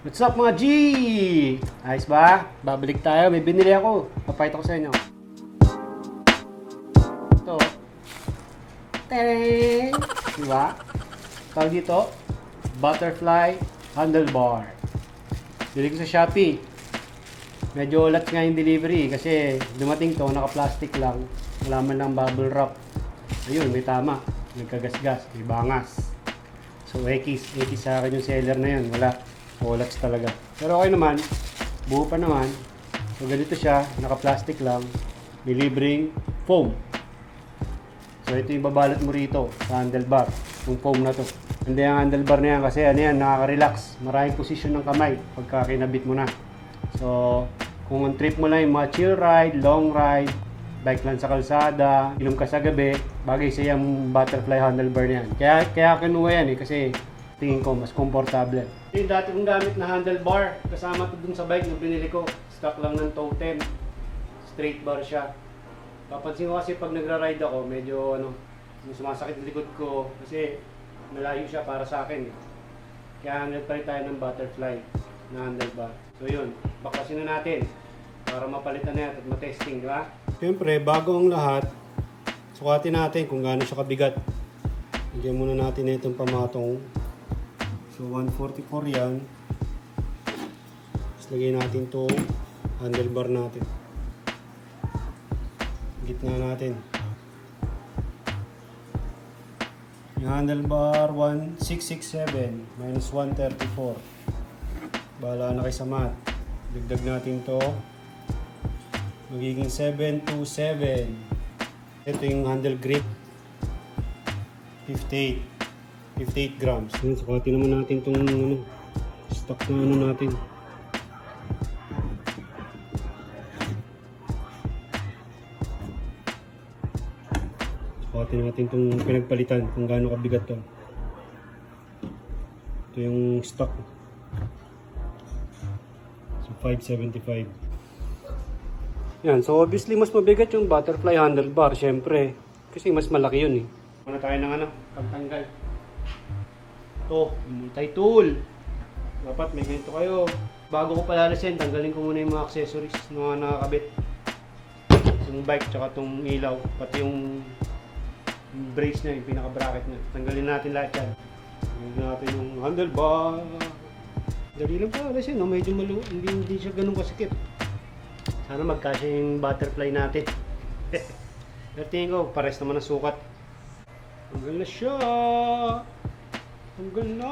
What's up mga G? Ayos ba? Babalik tayo. May binili ako. Papakita ko sa inyo. Ito. Teng! Diba? Tawag dito, butterfly handlebar. Bili ko sa Shopee. Medyo ulat nga yung delivery kasi dumating to, naka-plastic lang. Wala man lang bubble wrap. Ayun, may tama. Nagkagasgas, may bangas. So, X sa akin yung seller na yun. Wala. Ulat talaga. Pero okay naman. Buo pa naman. So, ganito siya. Naka-plastic lang. May libreng foam. So, ito yung babalot mo rito sa handlebar. Yung foam na to. Hindi ang handlebar na yan kasi ano yan, nakaka-relax. Maraming posisyon ng kamay pagka kinabit mo na. So, kung on trip mo lang yung mga chill ride, long ride, bike lang sa kalsada, inom ka sa gabi, bagay sa yung butterfly handlebar na yan. Kaya kinuha yan kasi tingin ko mas komportable. Yung dati kong gamit na handlebar, kasama to dun sa bike na binili ko. Stock lang ng totem. Straight bar siya. Papansin ko kasi pag nagra-ride ako, medyo yung sumasakit yung likod ko kasi malayo siya para sa akin. Kaya nagpalit tayo ng butterfly na handlebar. So yun, bakasin na natin para mapalitan na yan at matesting, di ba? Siyempre, bago ang lahat, sukatin natin kung gaano siya kabigat. Lagyan muna natin na itong pamatong. So 144 yan. Tapos lagyan natin itong handlebar natin. Gitna natin. Yung handlebar 1667 minus 134. Bahala na kayo sa math. Dagdag natin to. Magiging 727. Ito yung handle grip. 58 grams. Yun, sukatin naman natin itong stock na natin. Sukatin natin itong pinagpalitan kung gaano kabigat to. Ito yung stock. So 575. Yan, so obviously mas mabigat yung butterfly handlebar, syempre. Kasi mas malaki yun eh. Muna tayo ng pagtanggal. Ito, multi-tool. Dapat may ganito kayo. Bago ko palalasin, tanggalin ko muna yung mga accessories na nakakabit. Yung bike, tsaka itong ilaw, pati yung brace na, yung pinaka-bracket na. Tanggalin natin lahat yan. Tanggalin natin yung handlebar. Dali lang palalasin, no? Medyo hindi siya ganun kasikip. Sana magkasya yung butterfly natin. Pero tingin ko, pares naman ang sukat. Tanggal na siya! Tanggal na!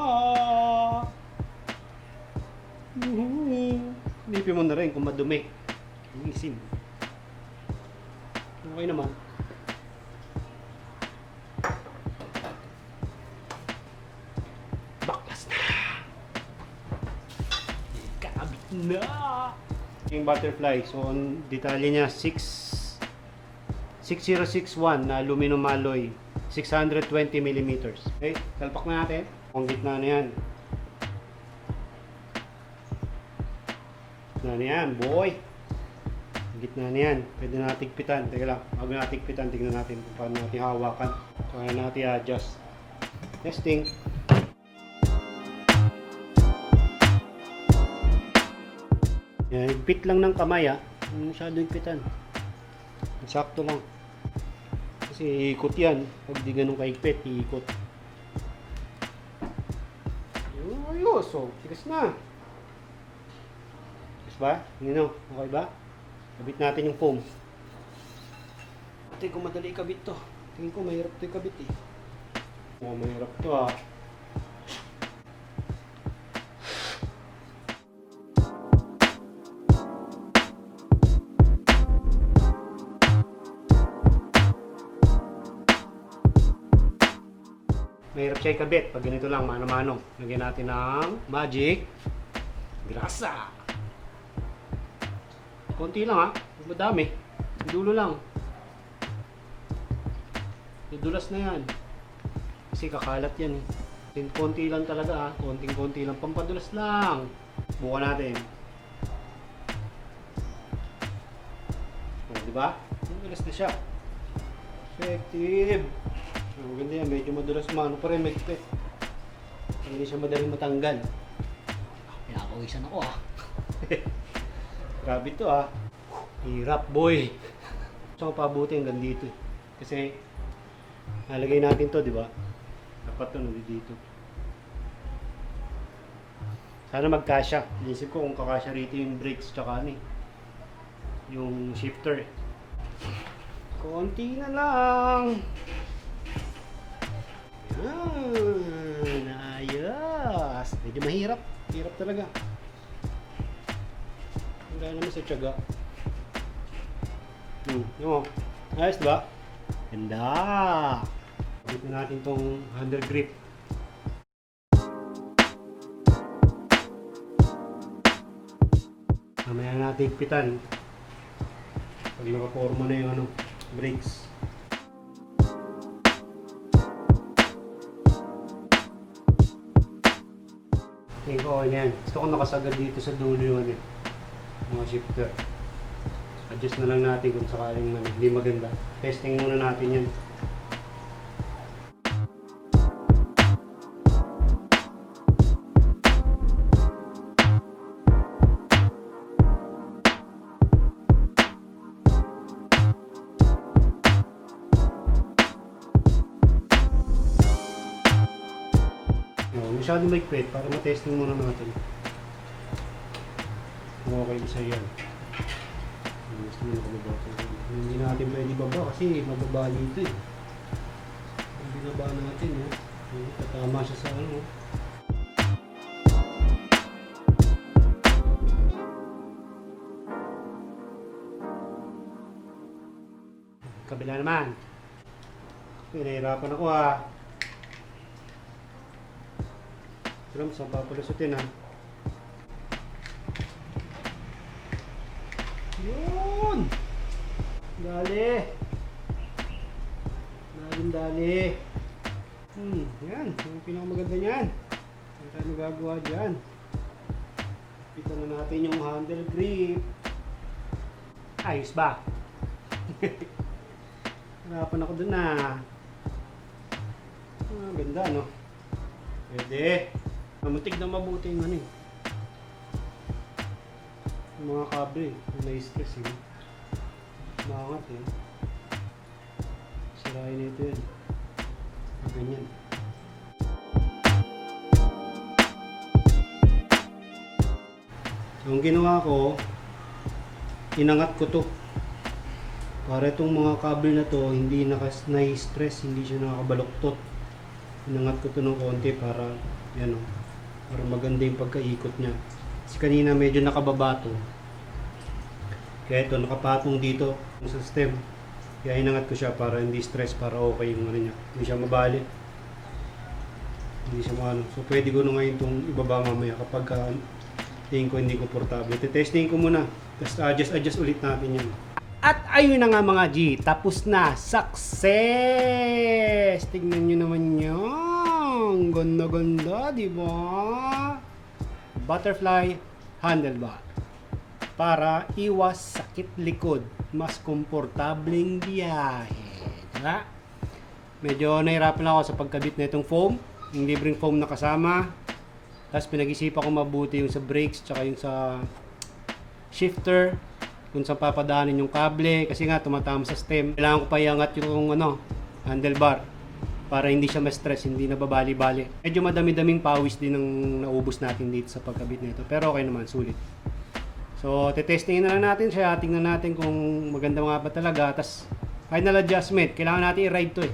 Lipin mo na rin kung madumi. Isim. Okay naman. Baklas na! Ikabit na! Yung butterfly, so ang detalye niya 6061 na aluminum alloy, 620 mm. Okay, salpak na natin. Ang gitna na yan. Gitna na yan, boy. Ang gitna na yan. Pwede na tigpitan. Teka lang, bago na tigpitan, tignan natin kung paano natin hawakan. Kaya natin adjust. Testing. Yan, higpit lang ng kamay Hindi masyado higpitan. Sakto lang. Kasi iikot yan. Pag di ganun kahigpit, iikot. Ayos. So, tigas na. Tigas ba? Hindi no? Okay ba? Kabit natin yung foam. Tingin ko madali ikabit to. Tingin ko mahirap to ikabit eh. Mahirap to Mahirap siya ikabit pag ganito lang, mano-mano. Lagyan natin ng magic grasa. Konti lang madami. Dulo lang. Dudulas na yan. Kasi kakalat yan eh. Konti lang talaga konting-konti lang. Pampadulas lang. Buka natin. Diba? Dudulas na siya. Effective. Ang ganda yan, medyo madulas pa rin, may kipit. Hindi siya madaling matanggal. Kaya Pawisan ako ah. Grabe to ah. Hirap boy. Gusto ko pabuti hanggang dito eh. Kasi nalagay natin to, di ba? Dapat to dito. Sana magkasya. Inisip ko kung kakasya rito yung brakes tsaka ano eh, yung shifter. Konti na lang. Yan, ayos. Medyo mahirap. Hirap talaga. Wala naman sa tiyaga. Yung ayos diba? Ganda. Pagkita natin tong handle grip. Mamaya natin higpitan pag nakaporma na yung ano, brakes. Tingin ko okay na yan. Gusto ko nakasagad dito sa dulo yung ano, mga shifter. Adjust na lang natin kung sakaling hindi maganda. Testing muna natin yan. Masyadong maigpit para matesting muna natin kung okay sa yan. Gusto mo na kumabata. Hindi natin pwede baba kasi mababa dito eh. Ang binaba natin eh. Tatama siya sa ano. Kabila naman. Pinahirapan ako ah. Pero saan papalusutin ha? Yun! Dali! Dali! Yan. Yung pinakamaganda niyan. Ano tayo magagawa dyan? Kita na natin yung handle grip. Ayos ba? Harapan ako dun na. Ganda no? Pwede. Mamutig na mabuti yung ano eh. Yung mga kable, yung na-stress eh. Maangat eh. Sirain ito yun. Ganyan. So, ang ginawa ko, inangat ko to. Para itong mga kable na to, hindi na-stress, hindi siya nakabaluktot. Inangat ko to ng konti para, yan o. Para maganda yung pagkaikot niya. Kasi kanina medyo nakababa to. Kaya ito nakapatong dito sa stem. Kaya inangat ko siya para hindi stress, para okay yung ano niya. Hindi siya mabali. Hindi siya maano. So pwede ko na ngayon itong ibaba mamaya kapag tingin ko hindi komportable. Testing ko muna. Tapos adjust ulit natin yan. At ayun na nga mga G. Tapos na. Success! Tignan nyo naman yun. Ganda-ganda, di ba? Butterfly handlebar. Para iwas sakit likod. Mas komportableng biyahe. Diba? Medyo nahirapan ako sa pagkabit na itong foam. Yung libreng foam na kasama. Tapos pinag-isipan ko mabuti yung sa brakes tsaka yung sa shifter. Kung saan papadaanin yung kable. Kasi nga tumatama sa stem. Kailangan ko pa iangat yung handlebar. Para hindi siya ma-stress, hindi nababali-bali. Medyo madami-daming pawis din ang naubos natin dito sa pagkabit nito. Pero okay naman, sulit. So, tetestingin na lang natin siya. Tingnan natin kung maganda nga ba talaga. Tapos, final adjustment. Kailangan natin i-ride to eh.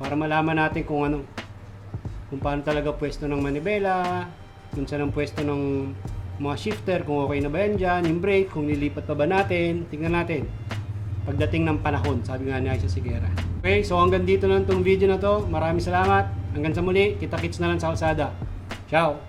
Para malaman natin kung ano. Kung paano talaga pwesto ng manibela. Kung saan ang pwesto ng mga shifter. Kung okay na ba yan dyan. Yung brake, kung lilipat pa ba natin. Tingnan natin. Pagdating ng panahon, sabi nga ni Aisha Sigera. Okay, so hanggang dito na itong video na to. Maraming salamat. Hanggang sa muli, kita-kits na lang sa kalsada. Ciao!